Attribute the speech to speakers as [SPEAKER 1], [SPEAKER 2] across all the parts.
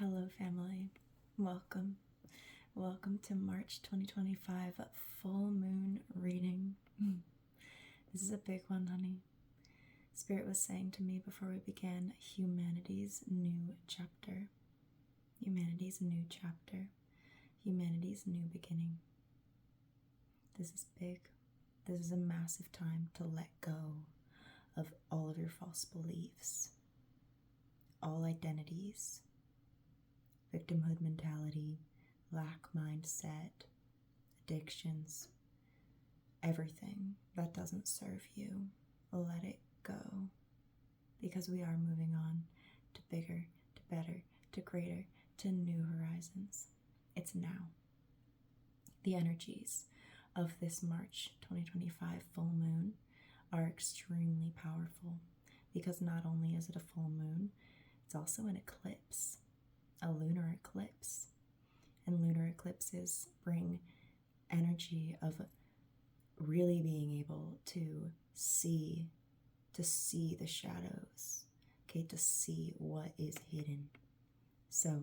[SPEAKER 1] Hello, family. Welcome. Welcome to March 2025 full moon reading. This is a big one, honey. Spirit was saying to me before we began humanity's new chapter. Humanity's new chapter. Humanity's new beginning. This is big. This is a massive time to let go of all of your false beliefs, all identities, victimhood mentality, lack mindset, addictions, everything that doesn't serve you. Let it go, because we are moving on to bigger, to better, to greater, to new horizons. It's now. The energies of this March 2025 full moon are extremely powerful, because not only is it a full moon, it's also an eclipse, a lunar eclipse. And lunar eclipses bring energy of really being able to see the shadows, okay, to see what is hidden. So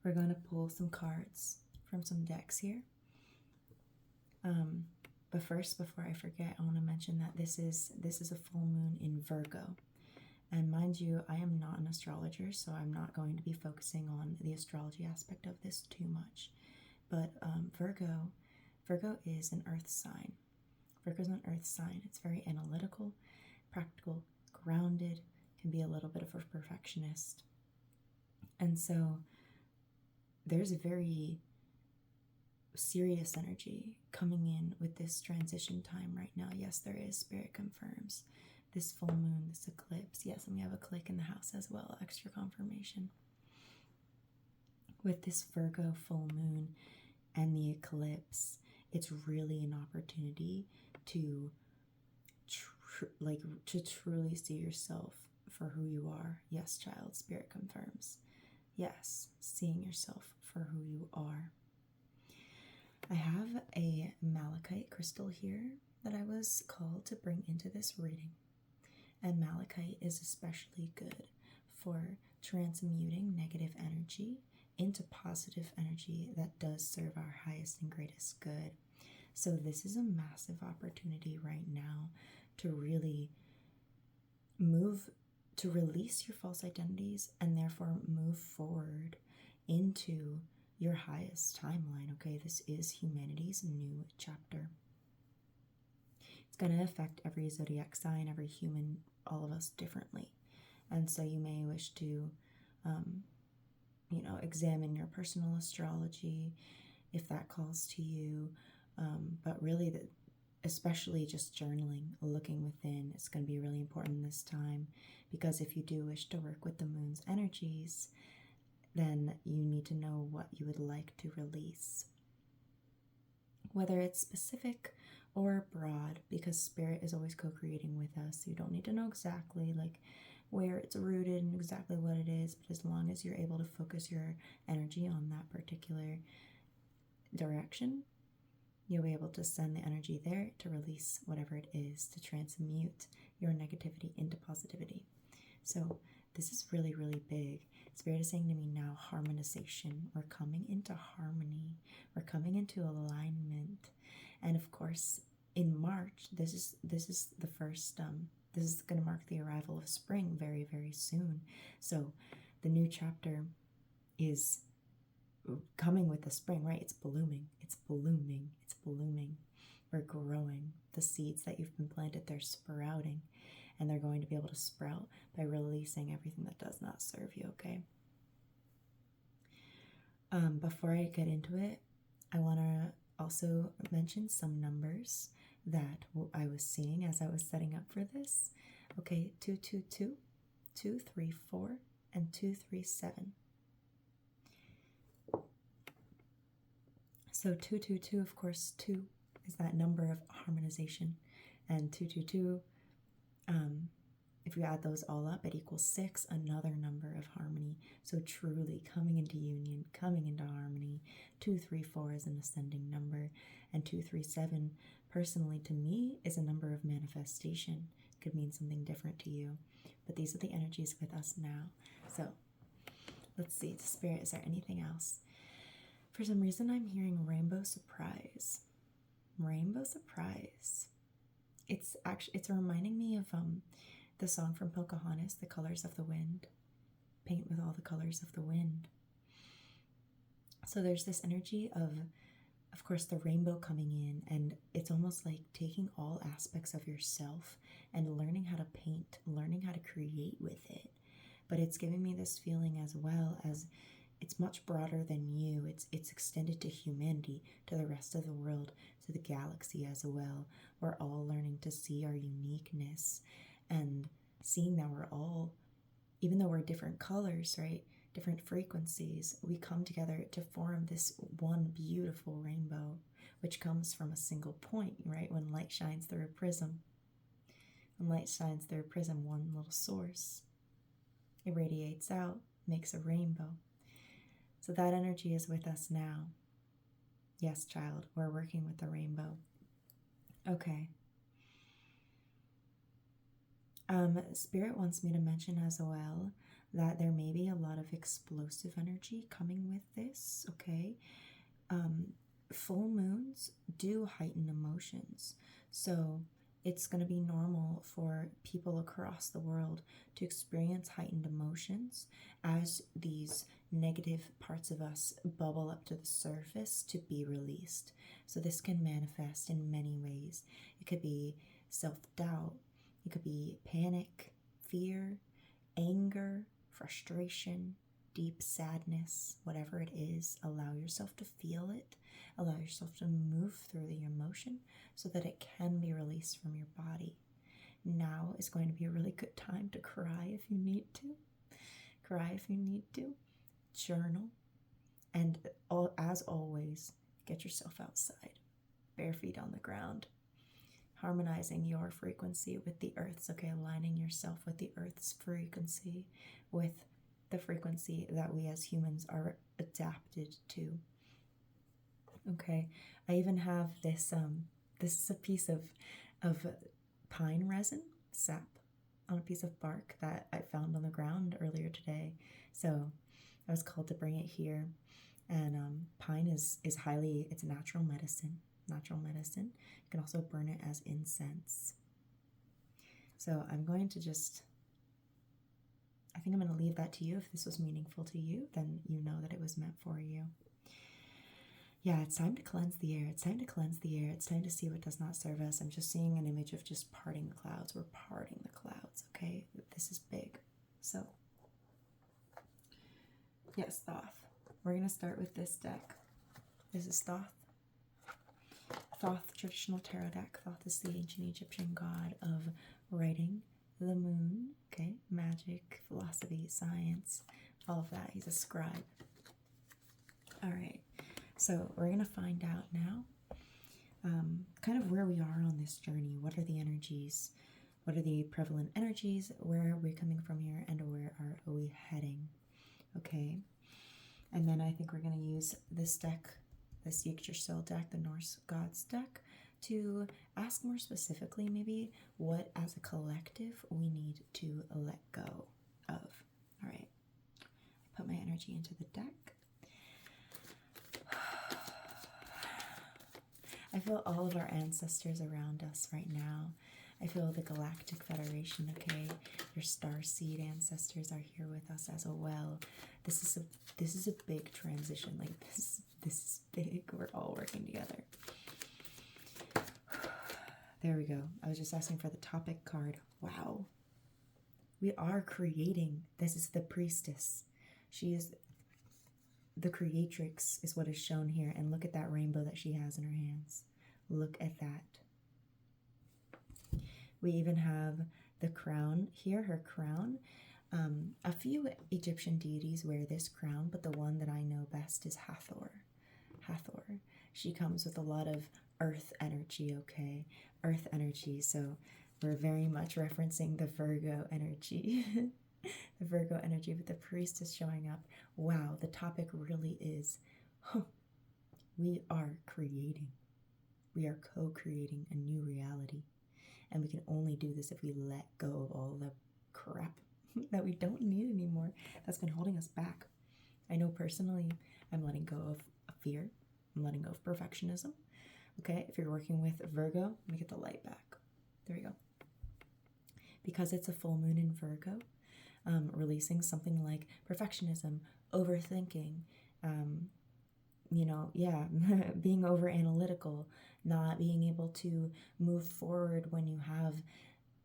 [SPEAKER 1] we're going to pull some cards from some decks here. But first, before I forget, I want to mention that this is a full moon in Virgo. And mind you, I am not an astrologer, so I'm not going to be focusing on the astrology aspect of this too much. But Virgo is an earth sign. Virgo's an earth sign. It's very analytical, practical, grounded, can be a little bit of a perfectionist. And so there's a very serious energy coming in with this transition time right now. Yes, there is. Spirit confirms this full moon, this eclipse. Yes, and we have a click in the house as well, extra confirmation. With this Virgo full moon and the eclipse, it's really an opportunity to truly see yourself for who you are. Yes, child, Spirit confirms. Yes, seeing yourself for who you are. I have a malachite crystal here that I was called to bring into this reading. And malachite is especially good for transmuting negative energy into positive energy that does serve our highest and greatest good. So this is a massive opportunity right now to really to release your false identities and therefore move forward into your highest timeline. Okay, this is humanity's new chapter. It's going to affect every zodiac sign, every human, all of us differently. And so you may wish to, examine your personal astrology if that calls to you. But really, especially just journaling, looking within, it's going to be really important this time, because if you do wish to work with the moon's energies, then you need to know what you would like to release. Whether it's specific or broad, because Spirit is always co-creating with us. You don't need to know exactly where it's rooted and exactly what it is, but as long as you're able to focus your energy on that particular direction, you'll be able to send the energy there to release whatever it is, to transmute your negativity into positivity. So this is really, really big. Spirit is saying to me now, harmonization. We're coming into harmony. We're coming into alignment. And of course, in March, this is the first, this is going to mark the arrival of spring very, very soon. So the new chapter is coming with the spring, right? It's blooming. It's blooming. It's blooming. We're growing. The seeds that you've been planted, they're sprouting. And they're going to be able to sprout by releasing everything that does not serve you, okay? Before I get into it, I want to also mention some numbers that I was seeing as I was setting up for this. Okay, 222, 234, and 237. So 222, of course, 2 is that number of harmonization, and 222, if you add those all up, it equals 6, another number of harmony. So truly coming into union, coming into harmony. 234 is an ascending number, and 237, personally to me, is a number of manifestation. It could mean something different to you, but these are the energies with us now. So Let's see, Spirit, is there anything else? For some reason, I'm hearing rainbow surprise. Rainbow surprise. It's reminding me of the song from Pocahontas, The Colors of the Wind. Paint with all the colors of the wind. So there's this energy of course, the rainbow coming in, and it's almost like taking all aspects of yourself and learning how to paint, learning how to create with it. But it's giving me this feeling as well as it's much broader than you. It's extended to humanity, to the rest of the world, to the galaxy as well. We're all learning to see our uniqueness and seeing that we're all, even though we're different colors, right? Different frequencies, we come together to form this one beautiful rainbow, which comes from a single point, right? When light shines through a prism. When light shines through a prism, one little source, it radiates out, makes a rainbow. So that energy is with us now. Yes, child, we're working with the rainbow. Okay. Spirit wants me to mention as well that there may be a lot of explosive energy coming with this, okay? Full moons do heighten emotions. So it's going to be normal for people across the world to experience heightened emotions as these negative parts of us bubble up to the surface to be released. So this can manifest in many ways. It could be self-doubt. It could be panic, fear, anger, frustration, deep sadness, whatever it is. Allow yourself to feel it. Allow yourself to move through the emotion so that it can be released from your body. Now is going to be a really good time to cry if you need to. Cry if you need to. Journal. And as always, get yourself outside. Bare feet on the ground. Harmonizing your frequency with the earth's, okay? Aligning yourself with the earth's frequency, with the frequency that we as humans are adapted to. Okay, I even have this, this is a piece of pine resin, sap, on a piece of bark that I found on the ground earlier today. So I was called to bring it here. And pine is highly, it's natural medicine. Natural medicine. You can also burn it as incense. So I'm going to I think I'm going to leave that to you. If this was meaningful to you, then you know that it was meant for you. Yeah, it's time to cleanse the air. It's time to cleanse the air. It's time to see what does not serve us. I'm just seeing an image of just parting the clouds. We're parting the clouds, okay? This is big. So, yes, Thoth. We're going to start with this deck. This is Thoth. Thoth, traditional tarot deck. Thoth is the ancient Egyptian god of writing, the moon, okay, magic, philosophy, science, all of that. He's a scribe. All right, so we're going to find out now kind of where we are on this journey. What are the energies? What are the prevalent energies? Where are we coming from here? And where are we heading? Okay, and then I think we're going to use this deck, this Yggdrasil deck, the Norse gods deck, to ask more specifically maybe what as a collective we need to let go of. All right, I put my energy into the deck. I feel all of our ancestors around us right now. I feel the Galactic Federation, okay? Your starseed ancestors are here with us as well. This is a big transition. Like this is big. We're all working together. There we go. I was just asking for the topic card. Wow. We are creating. This is the priestess. She is the creatrix is what is shown here. And look at that rainbow that she has in her hands. Look at that. We even have the crown here, her crown. A few Egyptian deities wear this crown, but the one that I know best is Hathor. Hathor. She comes with a lot of earth energy, okay? Earth energy, so we're very much referencing the Virgo energy. The Virgo energy, but the priest is showing up. Wow, the topic really is, we are creating. We are co-creating a new reality. And we can only do this if we let go of all the crap that we don't need anymore that's been holding us back. I know personally I'm letting go of fear. I'm letting go of perfectionism. Okay, if you're working with Virgo, let me get the light back. There we go. Because it's a full moon in Virgo, releasing something like perfectionism, overthinking, being over analytical, not being able to move forward when you have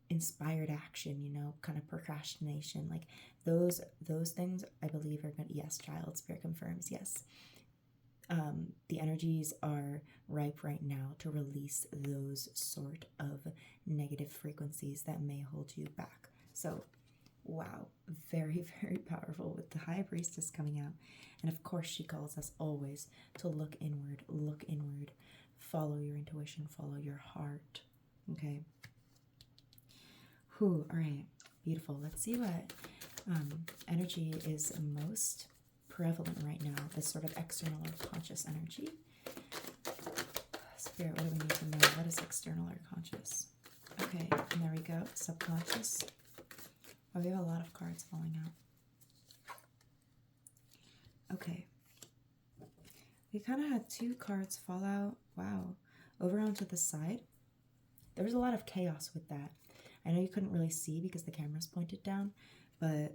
[SPEAKER 1] inspired action, kind of procrastination, like those things I believe are good. Yes, child, spirit confirms, yes. The energies are ripe right now to release those sort of negative frequencies that may hold you back. So, wow, very, very powerful with the High Priestess coming out. And of course, she calls us always to look inward, follow your intuition, follow your heart. Okay. Whew, all right, beautiful. Let's see what energy is most prevalent right now, this sort of external or conscious energy. Spirit, what do we need to know? What is external or conscious? Okay, and there we go. Subconscious. Oh, we have a lot of cards falling out. Okay. We kind of had 2 cards fall out. Wow. Over onto the side. There was a lot of chaos with that. I know you couldn't really see because the camera's pointed down, but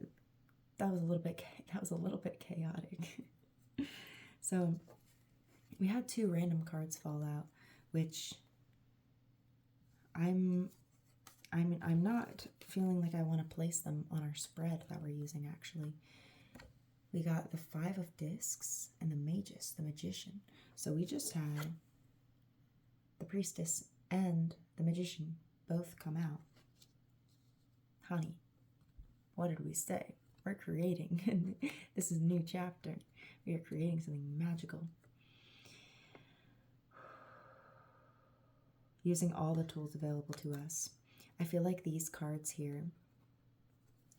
[SPEAKER 1] that was a little bit chaotic. So we had 2 random cards fall out, which I'm not feeling like I want to place them on our spread that we're using. Actually, we got the 5 of Discs and the Magus, the Magician. So we just had the Priestess and the Magician both come out. Honey, what did we say? We're creating. This is a new chapter. We are creating something magical. Using all the tools available to us. I feel like these cards here,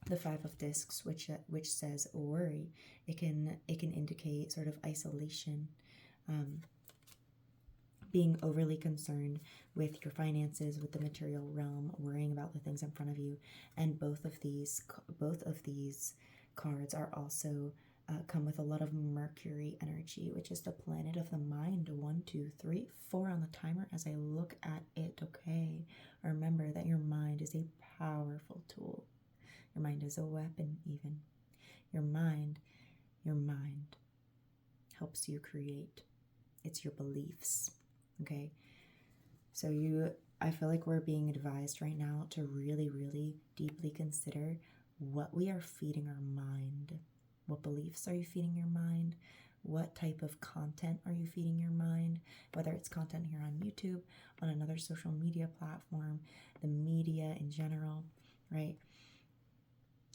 [SPEAKER 1] the 5 of Discs, which says worry, it can indicate sort of isolation, being overly concerned with your finances, with the material realm, worrying about the things in front of you. And both of these cards are also come with a lot of Mercury energy, which is the planet of the mind. 1, 2, 3, 4 on the timer as I look at it. Okay, remember that your mind is a powerful tool. Your mind is a weapon. Even your mind helps you create. It's your beliefs. Okay, so I feel like we're being advised right now to really, really deeply consider what we are feeding our mind. What beliefs are you feeding your mind? What type of content are you feeding your mind? Whether it's content here on YouTube, on another social media platform, the media in general, right?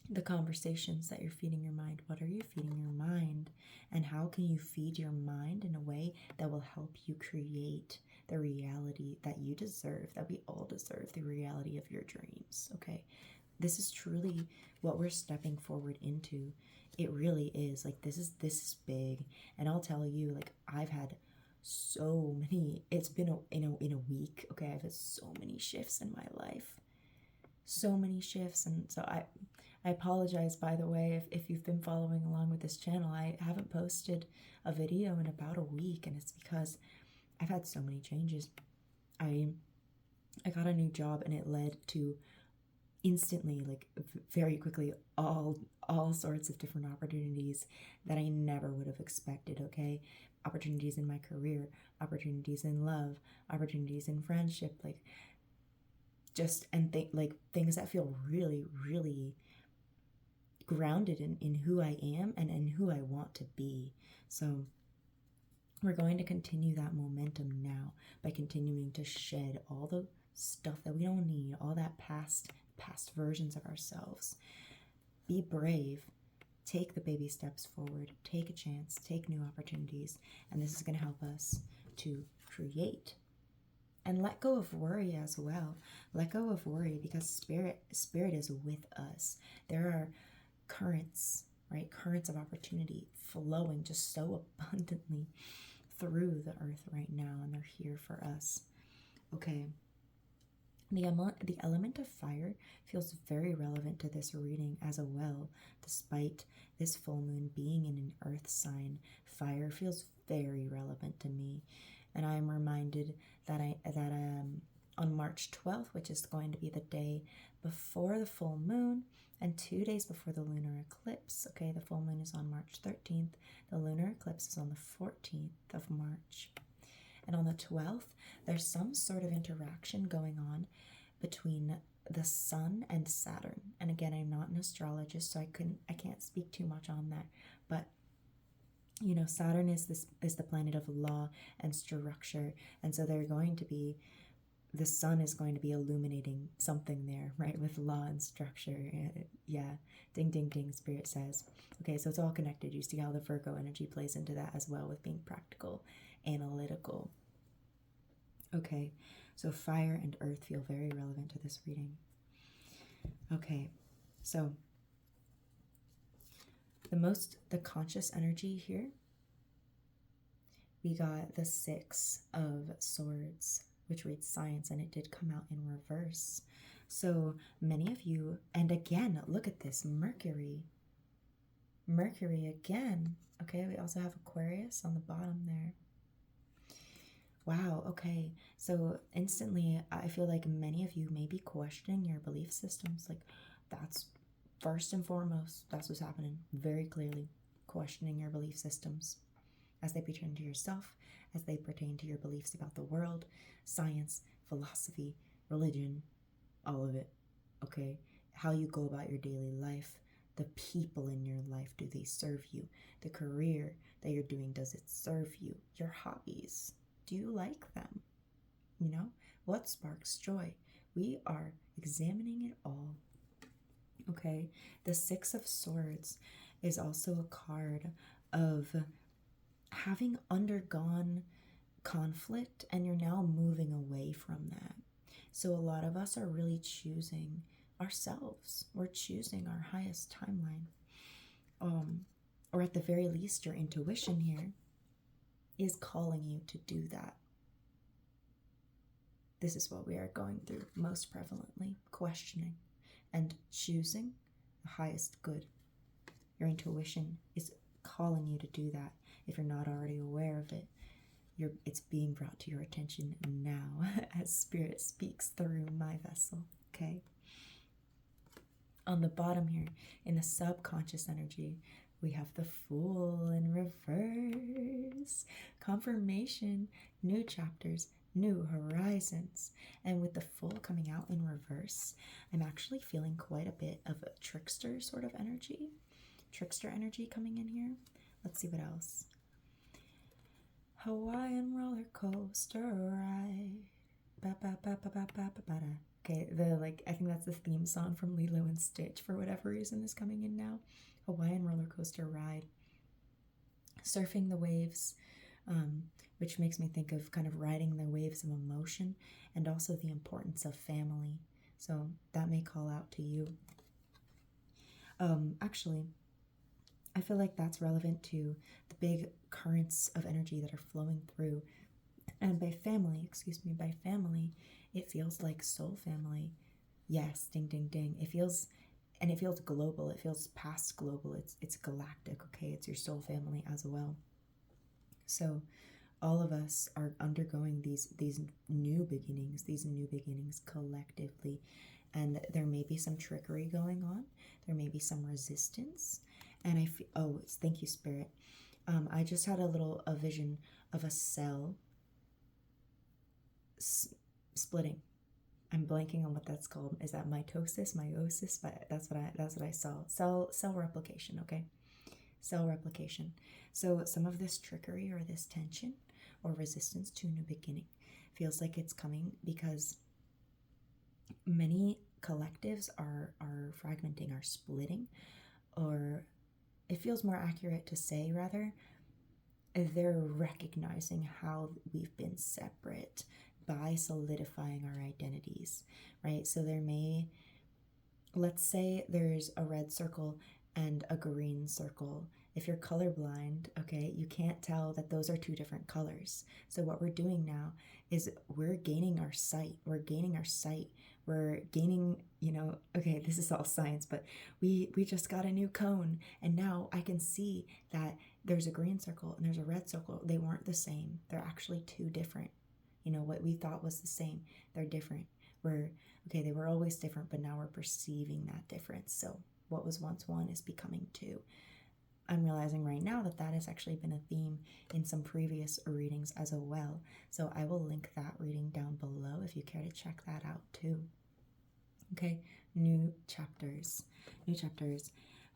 [SPEAKER 1] The conversations that you're feeding your mind. What are you feeding your mind? And how can you feed your mind in a way that will help you create the reality that you deserve, that we all deserve, the reality of your dreams, okay? This is truly what we're stepping forward into. It really is. Like, this is big. And I'll tell you, like, I've had so many, it's been in a week, okay? I've had so many shifts in my life. So many shifts. And so I apologize, by the way, if you've been following along with this channel. I haven't posted a video in about a week, and it's because I've had so many changes. I got a new job, and it led to instantly, like very quickly, all sorts of different opportunities that I never would have expected, okay? Opportunities in my career, opportunities in love, opportunities in friendship, like just, and things that feel really, really grounded in who I am and in who I want to be. So we're going to continue that momentum now by continuing to shed all the stuff that we don't need, all that past versions of ourselves. Be brave. Take the baby steps forward. Take a chance. Take new opportunities. And this is going to help us to create. And let go of worry as well. Let go of worry, because spirit is with us. There are currents, right? Currents of opportunity flowing just so abundantly through the earth right now, and they're here for us. Okay. The element of fire feels very relevant to this reading as well. Despite this full moon being in an earth sign, fire feels very relevant to me. And I'm reminded that on March 12th, which is going to be the day before the full moon and 2 days before the lunar eclipse. Okay, the full moon is on March 13th. The lunar eclipse is on the 14th of March. And on the 12th, there's some sort of interaction going on between the sun and Saturn. And again, I'm not an astrologist, so I can't speak too much on that. But you know, Saturn is the planet of law and structure, and so the sun is going to be illuminating something there, right, with law and structure. Yeah, ding ding ding, Spirit says. Okay, so it's all connected. You see how the Virgo energy plays into that as well, with being practical, analytical. Okay, so fire and earth feel very relevant to this reading. Okay, so the conscious energy here, we got the 6 of Swords, which reads science, and it did come out in reverse. So many of you, and again, look at this, Mercury again. Okay, we also have Aquarius on the bottom there. Wow, okay, so instantly I feel like many of you may be questioning your belief systems. Like, that's first and foremost, that's what's happening very clearly. Questioning your belief systems as they pertain to yourself, as they pertain to your beliefs about the world, science, philosophy, religion, all of it. Okay, how you go about your daily life, the people in your life, do they serve you? The career that you're doing, does it serve you? Your hobbies, do you like them? You know, what sparks joy? We are examining it all. Okay, the 6 of Swords is also a card of having undergone conflict, and you're now moving away from that. So a lot of us are really choosing ourselves. We're choosing our highest timeline. Or at the very least, your intuition here is calling you to do that. This is what we are going through most prevalently, questioning and choosing the highest good. Your intuition is calling you to do that. If you're not already aware of it, it's being brought to your attention now as Spirit speaks through my vessel. Okay. On the bottom here, in the subconscious energy, we have the Fool in reverse. Confirmation, new chapters, new horizons. And with the Fool coming out in reverse, I'm actually feeling quite a bit of a trickster sort of energy. Trickster energy coming in here. Let's see what else. Hawaiian roller coaster ride. Ba ba ba ba ba ba ba ba. Okay, I think that's the theme song from Lilo and Stitch for whatever reason is coming in now. Hawaiian roller coaster ride. Surfing the waves, which makes me think of kind of riding the waves of emotion, and also the importance of family. So that may call out to you. Actually, I feel like that's relevant to the big currents of energy that are flowing through. And by family, it feels like soul family. Yes, ding, ding, ding. It feels global. It feels past global. It's galactic, okay? It's your soul family as well. So all of us are undergoing these new beginnings collectively. And there may be some trickery going on. There may be some resistance. And thank you, Spirit. I just had a vision of a cell splitting. I'm blanking on what that's called. Is that mitosis, meiosis? But that's what I saw. Cell replication. Okay, cell replication. So some of this trickery or this tension or resistance to a new beginning feels like it's coming because many collectives are fragmenting, are splitting, or it feels more accurate to say, rather, they're recognizing how we've been separate by solidifying our identities, right? So let's say there's a red circle and a green circle. If you're colorblind, okay, you can't tell that those are two different colors. So what we're doing now is we're gaining our sight. We're gaining our sight. We're gaining, okay, this is all science, but we just got a new cone, and now I can see that there's a green circle and there's a red circle. They weren't the same. They're actually two different. What we thought was the same, they're different. They were always different, but now we're perceiving that difference. So what was once one is becoming two. I'm realizing right now that that has actually been a theme in some previous readings as well. So I will link that reading down below if you care to check that out too. Okay, new chapters.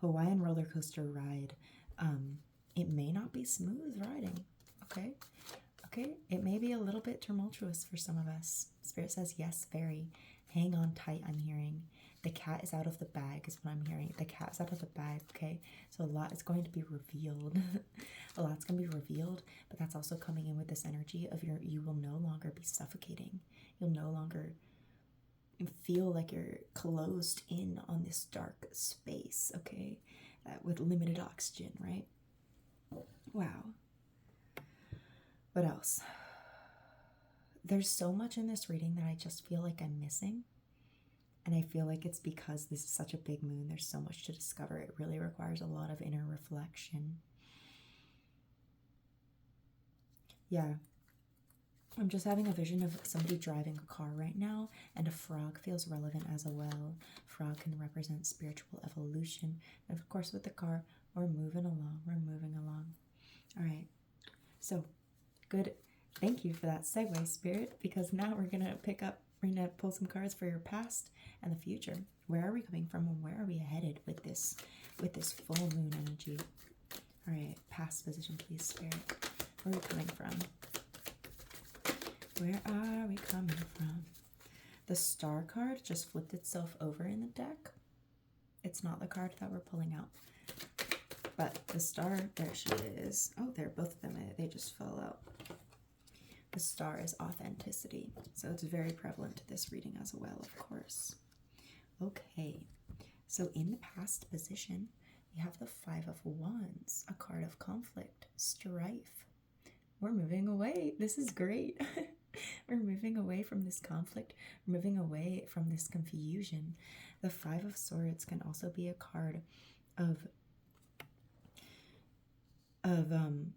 [SPEAKER 1] Hawaiian roller coaster ride. It may not be smooth riding. Okay, it may be a little bit tumultuous for some of us. Spirit says yes, very. Hang on tight, I'm hearing. The cat is out of the bag is what I'm hearing. The cat's out of the bag, okay? So a lot is going to be revealed. A lot's going to be revealed, but that's also coming in with this energy of you will no longer be suffocating. You'll no longer feel like you're closed in on this dark space, okay? With limited oxygen, right? Wow. What else? There's so much in this reading that I just feel like I'm missing. And I feel like it's because this is such a big moon. There's so much to discover. It really requires a lot of inner reflection. Yeah. I'm just having a vision of somebody driving a car right now, and a frog feels relevant as well. Frog can represent spiritual evolution. And of course, with the car, we're moving along. All right. So, good. Thank you for that segue, Spirit, because now we're going to pull some cards for your past and the future. Where are we coming from, and where are we headed with this full moon energy? All right, past position, please, Spirit. Where are we coming from? Where are we coming from? The Star card just flipped itself over in the deck. It's not the card that we're pulling out. But the Star, there she is. Oh, there, both of them, they just fell out. The Star is authenticity, so it's very prevalent to this reading as well, of course. Okay, so in the past position, we have the Five of Wands, a card of conflict, strife. We're moving away. This is great. We're moving away from this conflict. We're moving away from this confusion. The Five of Swords can also be a card of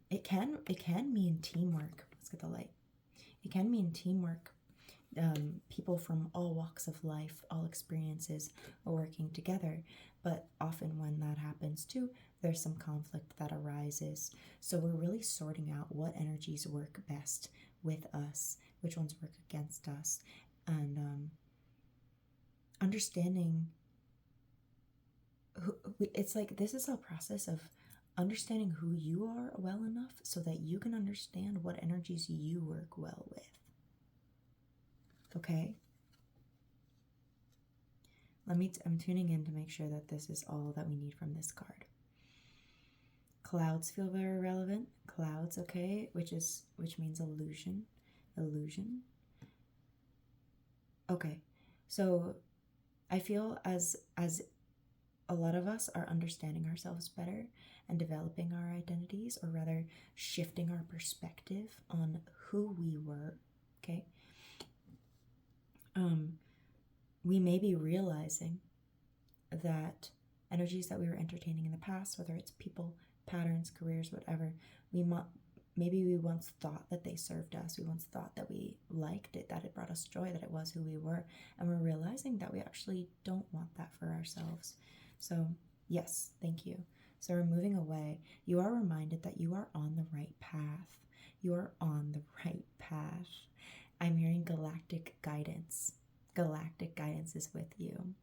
[SPEAKER 1] it can mean teamwork. Let's get the light. It can mean teamwork. People from all walks of life, all experiences are working together. But often when that happens too, there's some conflict that arises. So we're really sorting out what energies work best with us, which ones work against us, and understanding it's like this is a process of understanding who you are well enough so that you can understand what energies you work well with. Okay? I'm tuning in to make sure that this is all that we need from this card. Clouds feel very relevant. Clouds, okay, which means illusion. Okay. So I feel as a lot of us are understanding ourselves better and developing our identities, or rather shifting our perspective on who we were, okay? We may be realizing that energies that we were entertaining in the past, whether it's people, patterns, careers, whatever, maybe we once thought that they served us. We once thought that we liked it, that it brought us joy, that it was who we were. And we're realizing that we actually don't want that for ourselves. So yes, thank you. So we're moving away. You are reminded that you are on the right path. You are on the right path. I'm hearing galactic guidance. Galactic guidance is with you.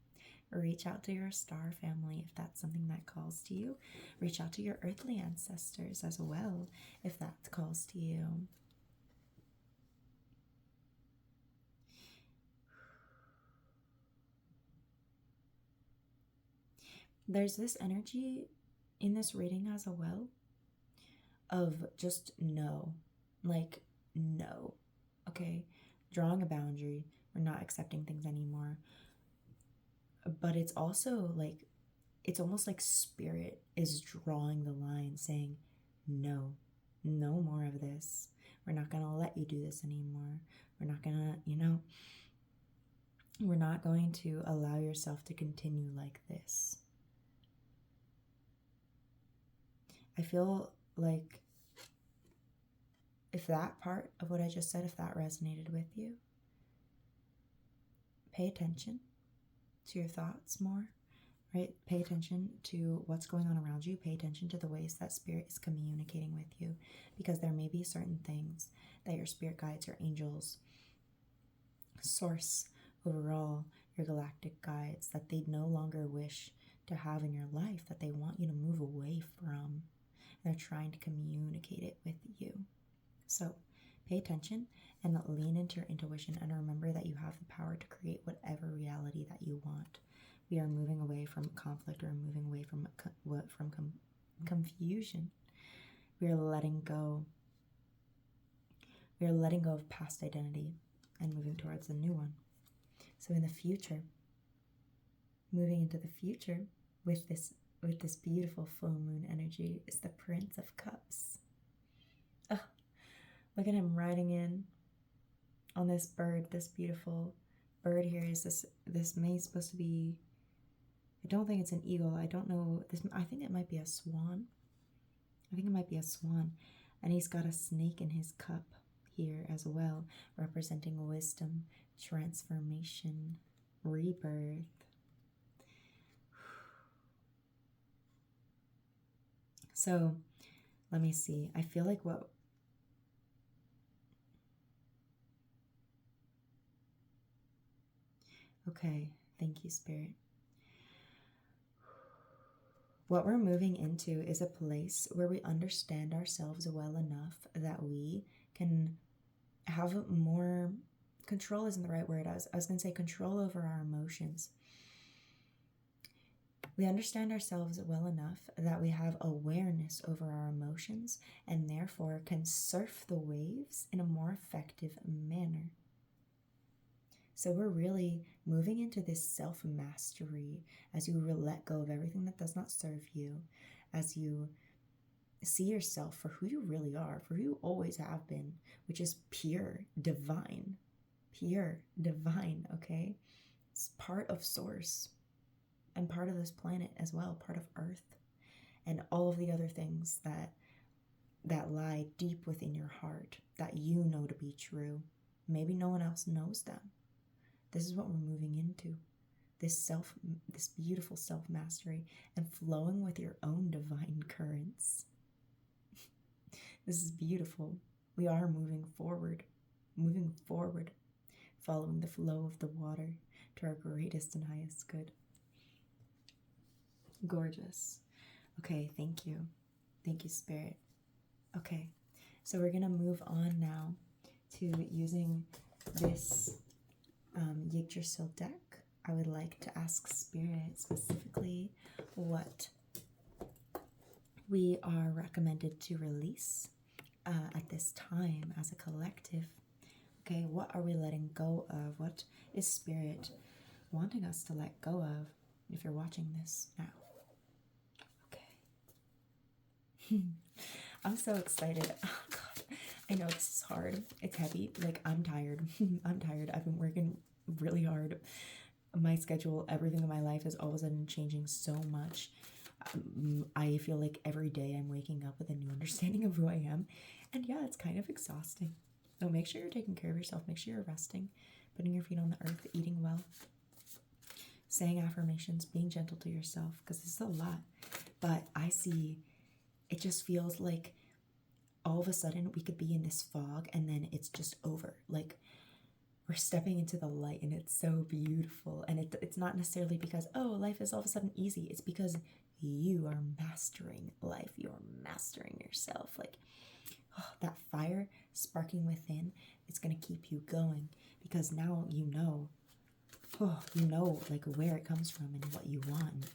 [SPEAKER 1] Reach out to your star family if that's something that calls to you. Reach out to your earthly ancestors as well if that calls to you. There's this energy in this reading as well of just no. Like, no. Okay? Drawing a boundary. We're not accepting things anymore. But it's also like it's almost like spirit is drawing the line saying, no, no more of this. We're not going to let you do this anymore. We're not going to, we're not going to allow yourself to continue like this. I feel like if that part of what I just said, if that resonated with you, pay attention to your thoughts more, right? Pay attention to what's going on around you. Pay attention to the ways that spirit is communicating with you, because there may be certain things that your spirit guides or angels, source, overall, your galactic guides, that they no longer wish to have in your life, that they want you to move away from. They're trying to communicate it with you. So pay attention and lean into your intuition, and remember that you have the power to create whatever reality that you want. We are moving away from conflict, or moving away from confusion. We are letting go. We are letting go of past identity and moving towards a new one. So in the future, moving into the future with this beautiful full moon energy is the Prince of Cups. Oh, look at him riding in on this bird, this beautiful bird here. Is this may supposed to be, I don't think it's an eagle. I don't know. I think it might be a swan. And he's got a snake in his cup here as well, representing wisdom, transformation, rebirth. So let me see. I feel like okay, thank you, Spirit. What we're moving into is a place where we understand ourselves well enough that we can have more control. Isn't the right word. I was going to say control over our emotions. We understand ourselves well enough that we have awareness over our emotions, and therefore can surf the waves in a more effective manner. So we're really moving into this self-mastery as you let go of everything that does not serve you, as you see yourself for who you really are, for who you always have been, which is pure divine, okay? It's part of Source and part of this planet as well, part of Earth, and all of the other things that lie deep within your heart that you know to be true. Maybe no one else knows them. This is what we're moving into. This beautiful self-mastery and flowing with your own divine currents. This is beautiful. We are moving forward, following the flow of the water to our greatest and highest good. Gorgeous. Okay, thank you. Thank you, Spirit. Okay, so we're going to move on now to using this Yggdrasil deck. I would like to ask Spirit specifically what we are recommended to release at this time as a collective. Okay, what are we letting go of? What is Spirit wanting us to let go of if you're watching this now? Okay. I'm so excited. Oh God, I know this is hard. It's heavy. Like, I'm tired. I'm tired. I've been working really hard. My schedule, everything in my life is all of a sudden changing so much. I feel like every day I'm waking up with a new understanding of who I am. And yeah, it's kind of exhausting. So make sure you're taking care of yourself. Make sure you're resting, putting your feet on the earth, eating well, saying affirmations, being gentle to yourself, because this is a lot. But I see, it just feels like all of a sudden we could be in this fog and then it's just over. Like, we're stepping into the light, and it's so beautiful. And it's not necessarily because, oh, life is all of a sudden easy. It's because you are mastering life. You're mastering yourself. Like, oh, that fire sparking within, it's going to keep you going, because now you know like where it comes from and what you want.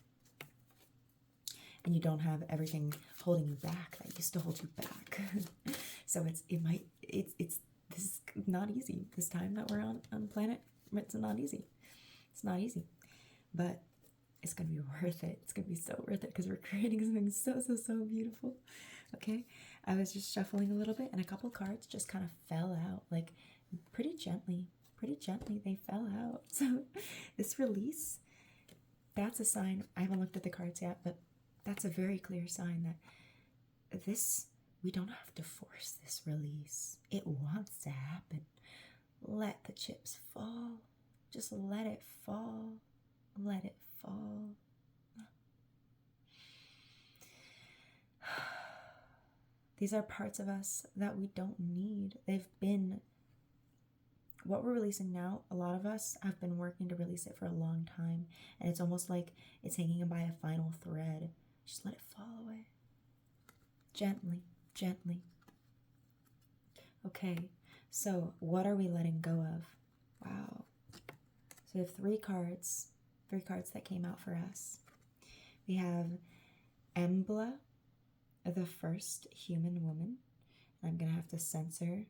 [SPEAKER 1] And you don't have everything holding you back that used to hold you back. So this is not easy. This time that we're on planet, it's not easy. It's not easy. But It's going to be worth it. It's going to be so worth it because we're creating something so, so, so beautiful. Okay, I was just shuffling a little bit and a couple cards just kind of fell out, like pretty gently they fell out. So this release, that's a sign. I haven't looked at the cards yet, but that's a very clear sign that this, we don't have to force this release. It wants to happen. Let the chips fall. Just let it fall. Let it fall. These are parts of us that we don't need. They've been, what we're releasing now, a lot of us have been working to release it for a long time. And it's almost like it's hanging by a final thread. Just let it fall away. Gently, gently. Okay, so what are we letting go of? Wow. So we have three cards that came out for us. We have Embla, the first human woman. I'm going to have to censor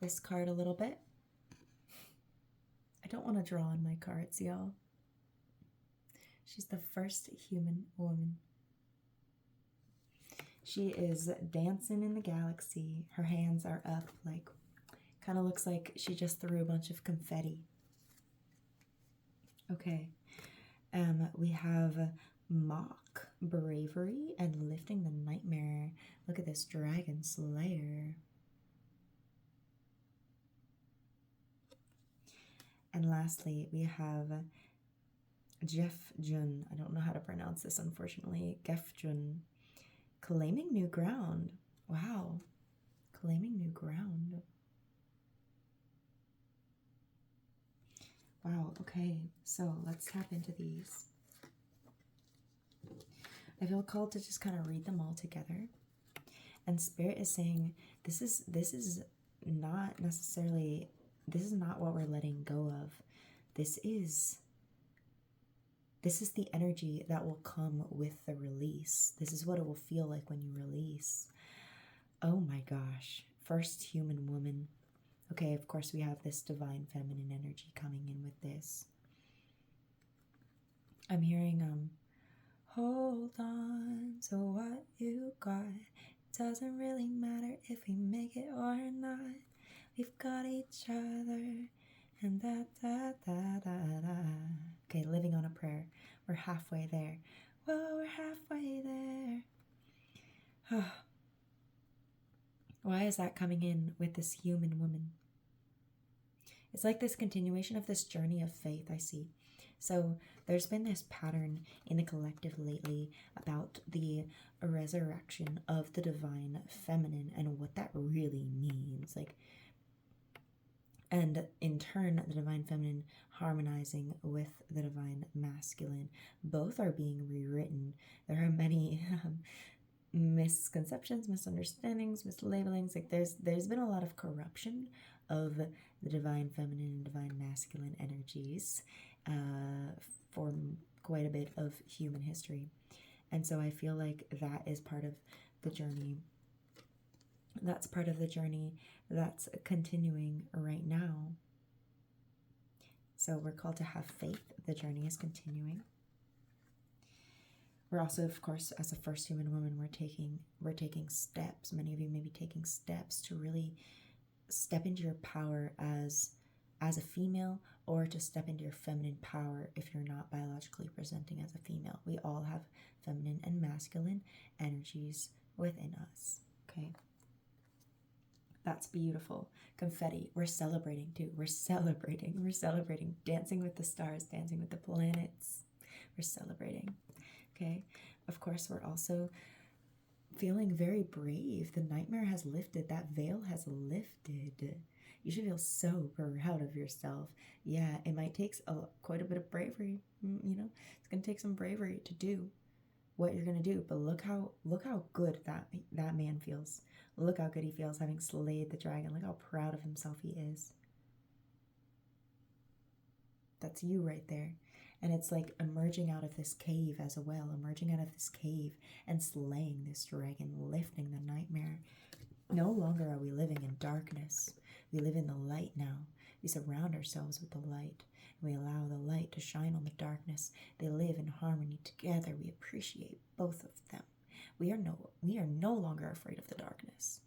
[SPEAKER 1] this card a little bit. I don't want to draw on my cards, y'all. She's the first human woman. She is dancing in the galaxy. Her hands are up, like, kind of looks like she just threw a bunch of confetti. Okay. We have mock, bravery, and lifting the nightmare. Look at this dragon slayer. And lastly, we have Jeff Jun. I don't know how to pronounce this, unfortunately. Jeff Jun. Claiming new ground. Wow. Claiming new ground. Wow, okay. So let's tap into these. I feel called to just kind of read them all together. And Spirit is saying this is not necessarily, this is not what we're letting go of. This is the energy that will come with the release. This is what it will feel like when you release. Oh my gosh. First human woman. Okay, of course we have this divine feminine energy coming in with this. I'm hearing, hold on to what you got. It doesn't really matter if we make it or not. We've got each other. And da da da da da. Okay, living on a prayer. We're halfway there. Whoa, we're halfway there. Why is that coming in with this human woman? It's like this continuation of this journey of faith, I see. So there's been this pattern in the collective lately about the resurrection of the divine feminine and what that really means. Like, and in turn, the divine feminine harmonizing with the divine masculine. Both are being rewritten. There are many misconceptions, misunderstandings, mislabelings. Like there's been a lot of corruption of the divine feminine and divine masculine energies for quite a bit of human history. And so I feel like that is part of the journey. That's part of the journey that's continuing right now. So we're called to have faith. The journey is continuing. We're also, of course, as a first human woman, we're taking steps. Many of you may be taking steps to really step into your power as a female, or to step into your feminine power if you're not biologically presenting as a female. We all have feminine and masculine energies within us. Okay. That's beautiful. Confetti. We're celebrating too. We're celebrating. Dancing with the stars, dancing with the planets. We're celebrating. Okay. Of course, we're also feeling very brave. The nightmare has lifted. That veil has lifted. You should feel so proud of yourself. Yeah, it might take quite a bit of bravery. You know, it's going to take some bravery to do what you're going to do. But look how good that man feels. Look how good he feels having slayed the dragon. Look how proud of himself he is. That's you right there. And it's like emerging out of this cave as well. Emerging out of this cave and slaying this dragon, lifting the nightmare. No longer are we living in darkness. We live in the light now. We surround ourselves with the light. We allow the light to shine on the darkness. They live in harmony together. We appreciate both of them. We are no longer afraid of the darkness.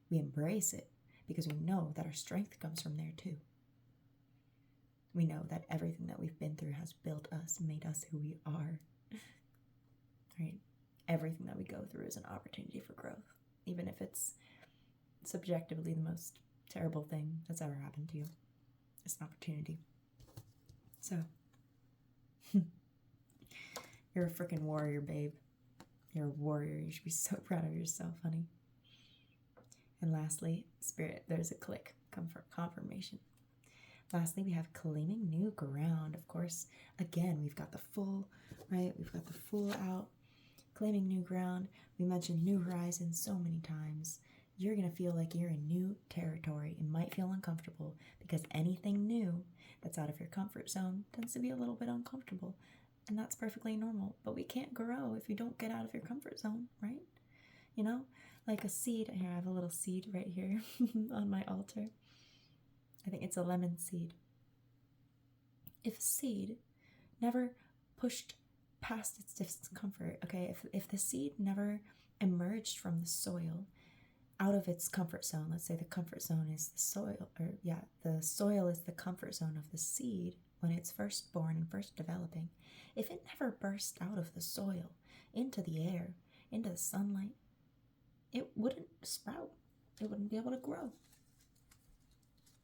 [SPEAKER 1] We embrace it because we know that our strength comes from there too. We know that everything that we've been through has built us, made us who we are. Right? Everything that we go through is an opportunity for growth, even if it's subjectively the most terrible thing that's ever happened to you. It's an opportunity. So, you're a freaking warrior, babe. You're a warrior. You should be so proud of yourself, honey. And lastly, Spirit, there's a click, confirmation. Lastly, we have claiming new ground. Of course, again, we've got the full, right? We've got the full out. Claiming new ground. We mentioned new horizons so many times. You're going to feel like you're in new territory. It might feel uncomfortable because anything new that's out of your comfort zone tends to be a little bit uncomfortable. And that's perfectly normal. But we can't grow if you don't get out of your comfort zone, right? You know, like a seed. Here, I have a little seed right here on my altar. I think it's a lemon seed. If a seed never pushed past its discomfort, okay, if the seed never emerged from the soil out of its comfort zone, let's say the comfort zone is the soil, the soil is the comfort zone of the seed when it's first born and first developing. If it never burst out of the soil into the air, into the sunlight, it wouldn't sprout. It wouldn't be able to grow.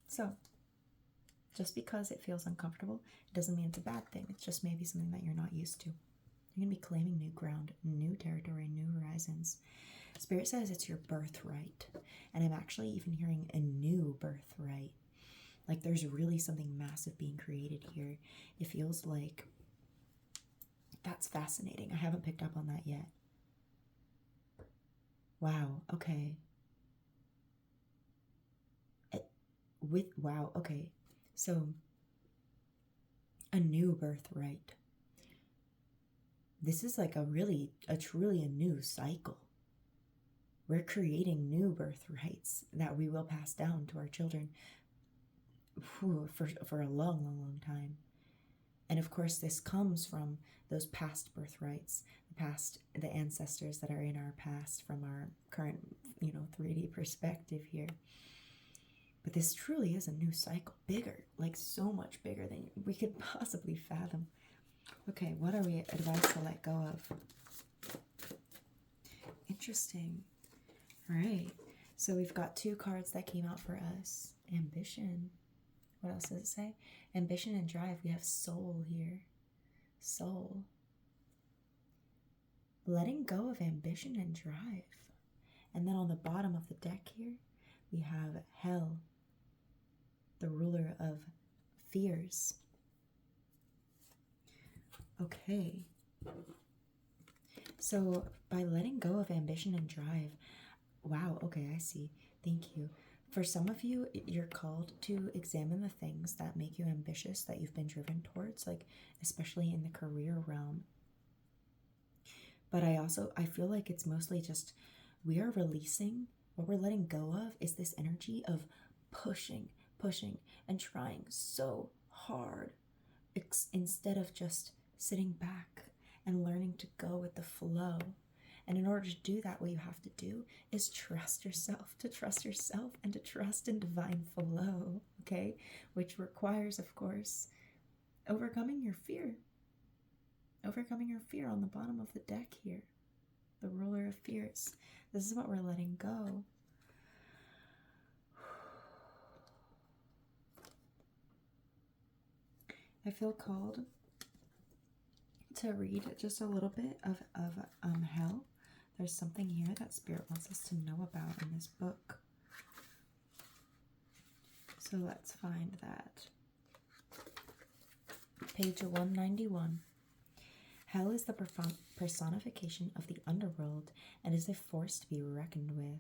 [SPEAKER 1] So, just because it feels uncomfortable, it doesn't mean it's a bad thing. It's just maybe something that you're not used to. You're going to be claiming new ground, new territory, new horizons. Spirit says it's your birthright. And I'm actually even hearing a new birthright. Like there's really something massive being created here. It feels like that's fascinating. I haven't picked up on that yet. Wow, okay. Wow, okay. So, a new birthright. This is like a truly a new cycle. We're creating new birthrights that we will pass down to our children for a long, long, long time. And of course, this comes from those past birthrights, the ancestors that are in our past from our current, 3D perspective here. But this truly is a new cycle, bigger, like so much bigger than we could possibly fathom. Okay, what are we advised to let go of? Interesting. All right, so we've got 2 cards that came out for us. Ambition. What else does it say? Ambition and drive. We have soul here. Soul. Letting go of ambition and drive. And then on the bottom of the deck here, we have hell, the ruler of fears. Okay. So by letting go of ambition and drive, wow, okay, I see. Thank you. For some of you, you're called to examine the things that make you ambitious, that you've been driven towards, like especially in the career realm. But I feel like it's mostly just we are releasing, what we're letting go of is this energy of pushing, and trying so hard instead of just sitting back and learning to go with the flow. And in order to do that, what you have to do is trust yourself, and to trust in divine flow, okay? Which requires, of course, overcoming your fear. Overcoming your fear on the bottom of the deck here. The ruler of fears. This is what we're letting go. I feel called to read just a little bit of hell. There's something here that Spirit wants us to know about in this book. So let's find that. Page 191. Hell is the personification of the underworld and is a force to be reckoned with.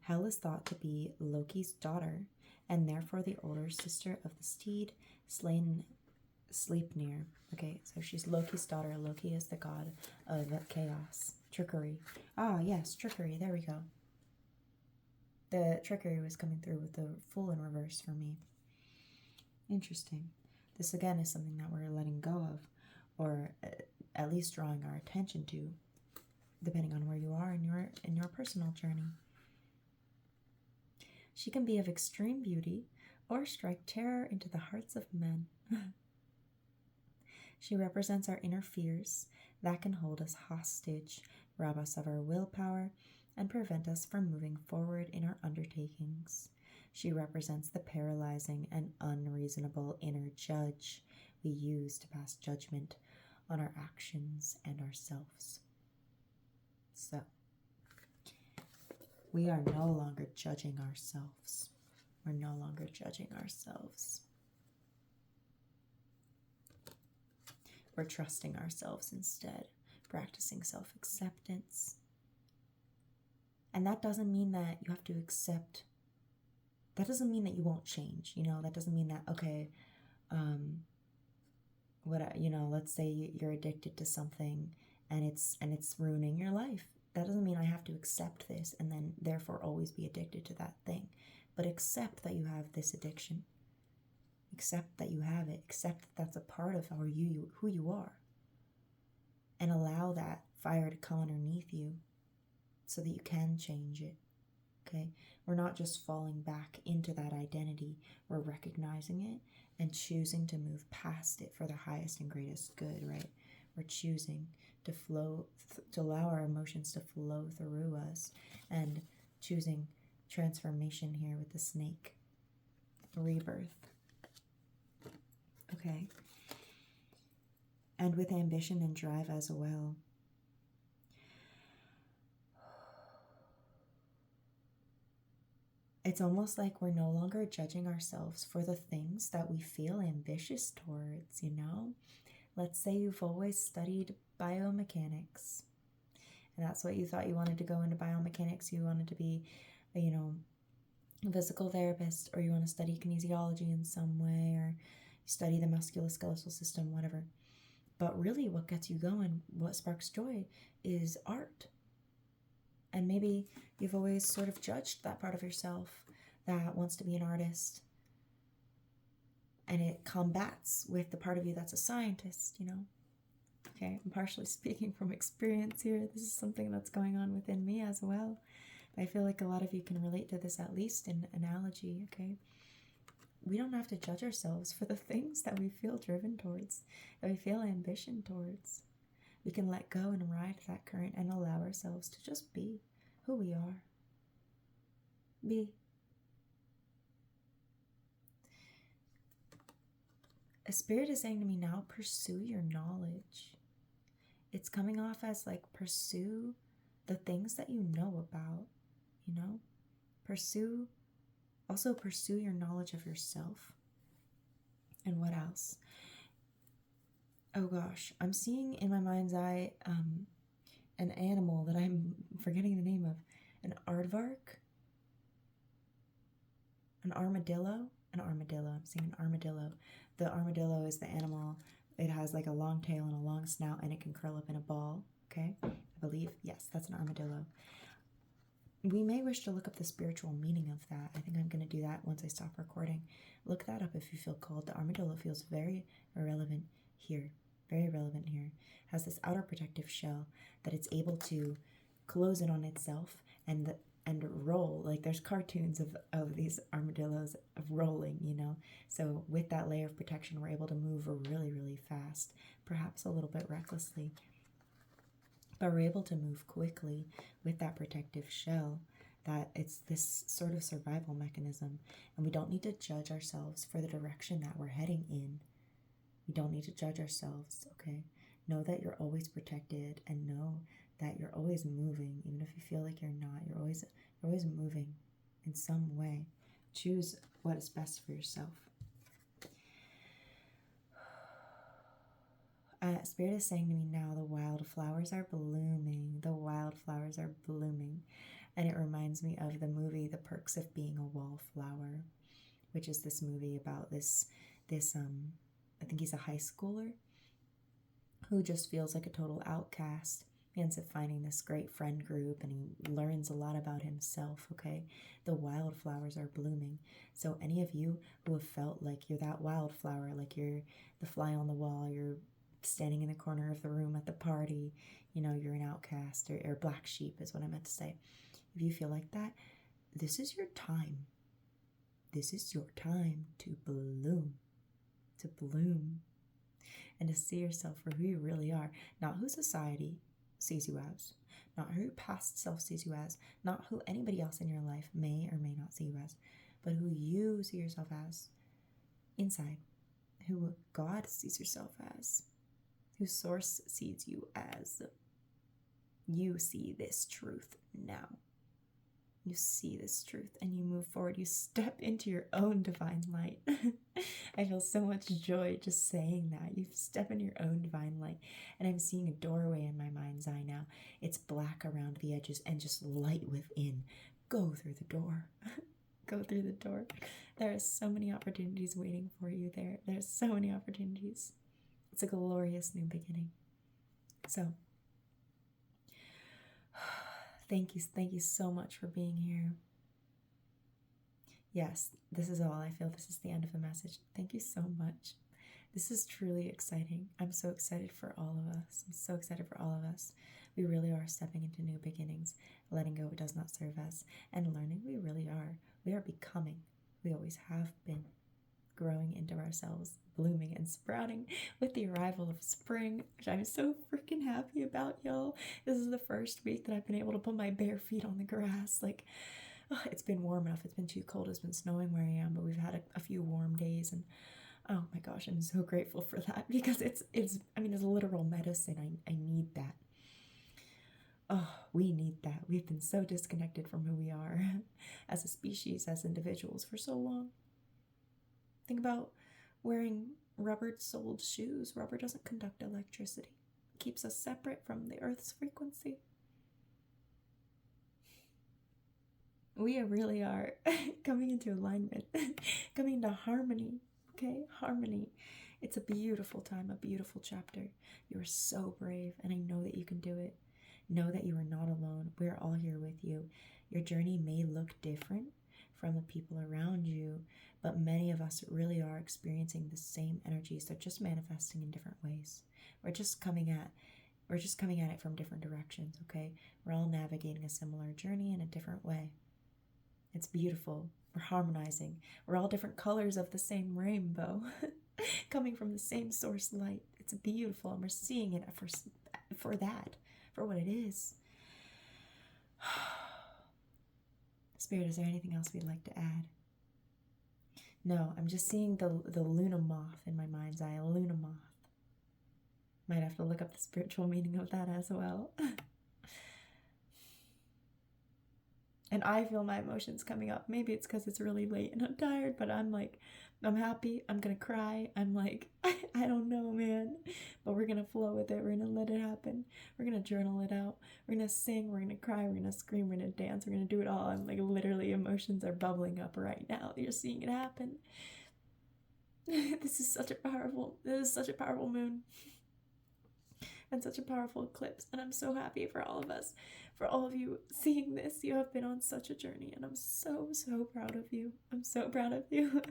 [SPEAKER 1] Hel is thought to be Loki's daughter, and therefore the older sister of the steed slain Sleipnir. Okay, so she's Loki's daughter. Loki is the god of chaos, trickery. Ah, yes, trickery. There we go. The trickery was coming through with the Fool in reverse for me. Interesting. This again is something that we're letting go of, or at least drawing our attention to, depending on where you are in your personal journey. She can be of extreme beauty or strike terror into the hearts of men. She represents our inner fears that can hold us hostage, rob us of our willpower, and prevent us from moving forward in our undertakings. She represents the paralyzing and unreasonable inner judge we use to pass judgment on our actions and ourselves. So, we are no longer judging ourselves. We're no longer judging ourselves. We're trusting ourselves instead, practicing self-acceptance. And that doesn't mean that you have to accept, that doesn't mean that you won't change, that doesn't mean that, okay, let's say you're addicted to something and it's ruining your life. That doesn't mean I have to accept this and then therefore always be addicted to that thing. But accept that you have this addiction. Accept that you have it. Accept that that's a part of who you are. And allow that fire to come underneath you so that you can change it. Okay? We're not just falling back into that identity. We're recognizing it and choosing to move past it for the highest and greatest good, right? We're choosing to flow, to allow our emotions to flow through us, and choosing transformation here with the snake. Rebirth. Okay. And with ambition and drive as well. It's almost like we're no longer judging ourselves for the things that we feel ambitious towards, Let's say you've always studied biomechanics, and that's what you thought you wanted to go into biomechanics. You wanted to be, a physical therapist, or you want to study kinesiology in some way, or study the musculoskeletal system, whatever. But really what gets you going, what sparks joy, is art. And maybe you've always sort of judged that part of yourself that wants to be an artist. And it combats with the part of you that's a scientist, Okay, I'm partially speaking from experience here. This is something that's going on within me as well. I feel like a lot of you can relate to this, at least in analogy, okay? We don't have to judge ourselves for the things that we feel driven towards, that we feel ambition towards. We can let go and ride that current and allow ourselves to just be who we are. Be. A spirit is saying to me now, pursue your knowledge. It's coming off as like, pursue the things that you know about, Pursue your knowledge of yourself. And what else? Oh gosh, I'm seeing in my mind's eye an animal that I'm forgetting the name of. An aardvark? An armadillo? An armadillo. I'm seeing an armadillo. The armadillo is the animal. It has like a long tail and a long snout, and it can curl up in a ball. Okay? I believe. Yes, that's an armadillo. We may wish to look up the spiritual meaning of that. I think I'm going to do that once I stop recording. Look that up if you feel called. The armadillo feels very relevant here. Very relevant here. Has this outer protective shell that it's able to close in on itself and roll. Like there's cartoons of these armadillos of rolling, So with that layer of protection, we're able to move really, really fast, perhaps a little bit recklessly. But we're able to move quickly with that protective shell, that it's this sort of survival mechanism. And we don't need to judge ourselves for the direction that we're heading in. We don't need to judge ourselves, okay? Know that you're always protected, and know that you're always moving. Even if you feel like you're not, you're always moving in some way. Choose what is best for yourself. Spirit is saying to me now, the wildflowers are blooming. The wildflowers are blooming. And it reminds me of the movie The Perks of Being a Wallflower, which is this movie about this I think he's a high schooler who just feels like a total outcast He ends up finding this great friend group and he learns a lot about himself, okay? The wildflowers are blooming. So any of you who have felt like you're that wildflower, like you're the fly on the wall, you're standing in the corner of the room at the party, you know, you're an outcast or black sheep is what I meant to say. If you feel like that, this is your time. This is your time to bloom, and to see yourself for who you really are, not who society sees you as, not who your past self sees you as, not who anybody else in your life may or may not see you as, but who you see yourself as inside, who God sees yourself as, who Source sees you as. You see this truth now. You see this truth and you move forward. You step into your own divine light. I feel so much joy just saying that. You step into your own divine light. And I'm seeing a doorway in my mind's eye now. It's black around the edges and just light within. Go through the door. Go through the door. There are so many opportunities waiting for you there. There's so many opportunities. It's a glorious new beginning. So, thank you so much for being here. Yes, this is all. I feel this is the end of the message. Thank you so much. This is truly exciting. I'm so excited for all of us. I'm so excited for all of us. We really are stepping into new beginnings, letting go what does not serve us, and learning we really are. We are becoming. We always have been. Growing into ourselves, blooming and sprouting with the arrival of spring, which I'm so freaking happy about, y'all. This is the first week that I've been able to put my bare feet on the grass. Like, oh, it's been warm enough. It's been too cold. It's been snowing where I am, but we've had a few warm days, and oh my gosh, I'm so grateful for that because it's literal medicine. I need that. Oh, we need that. We've been so disconnected from who we are as a species, as individuals for so long. Think about wearing rubber-soled shoes. Rubber doesn't conduct electricity. It keeps us separate from the Earth's frequency. We really are coming into alignment, coming into harmony, okay? Harmony. It's a beautiful time, a beautiful chapter. You are so brave, and I know that you can do it. Know that you are not alone. We're all here with you. Your journey may look different from the people around you, but many of us really are experiencing the same energies. They're just manifesting in different ways. We're just coming at it from different directions, okay? We're all navigating a similar journey in a different way. It's beautiful. We're harmonizing. We're all different colors of the same rainbow, coming from the same source light. It's beautiful, and we're seeing it for what it is. Spirit, is there anything else we'd like to add? No, I'm just seeing the Luna moth in my mind's eye. A Luna moth. Might have to look up the spiritual meaning of that as well. And I feel my emotions coming up. Maybe it's because it's really late and I'm tired, but I'm happy. I'm going to cry. I'm like, I don't know, man. But we're going to flow with it. We're going to let it happen. We're going to journal it out. We're going to sing. We're going to cry. We're going to scream. We're going to dance. We're going to do it all. I'm like, literally, emotions are bubbling up right now. You're seeing it happen. This is such a powerful moon. And such a powerful eclipse, and I'm so happy for all of us, for all of you seeing this. You have been on such a journey, and I'm so proud of you. I'm so proud of you.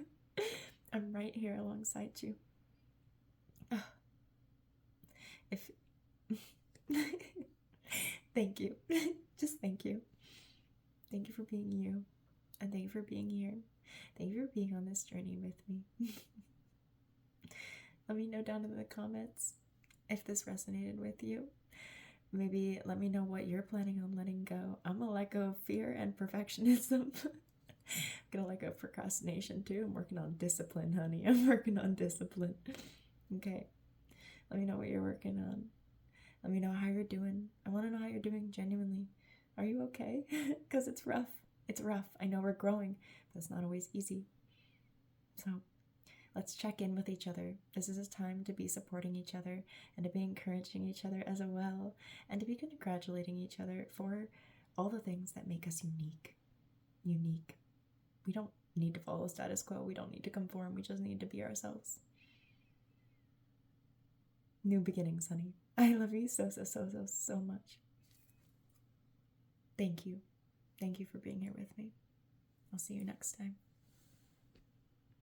[SPEAKER 1] I'm right here alongside you. Oh. Thank you. Just thank you. Thank you for being you, and thank you for being here. Thank you for being on this journey with me. Let me know down in the comments if this resonated with you. Maybe let me know what you're planning on letting go. I'm gonna let go of fear and perfectionism. I'm gonna let go of procrastination too. I'm working on discipline, honey. I'm working on discipline. Okay. Let me know what you're working on. Let me know how you're doing. I want to know how you're doing genuinely. Are you okay? Because it's rough. It's rough. I know we're growing, but it's not always easy. So let's check in with each other. This is a time to be supporting each other and to be encouraging each other as well, and to be congratulating each other for all the things that make us unique. Unique. We don't need to follow status quo. We don't need to conform. We just need to be ourselves. New beginnings, honey. I love you so, so, so, so, so much. Thank you. Thank you for being here with me. I'll see you next time.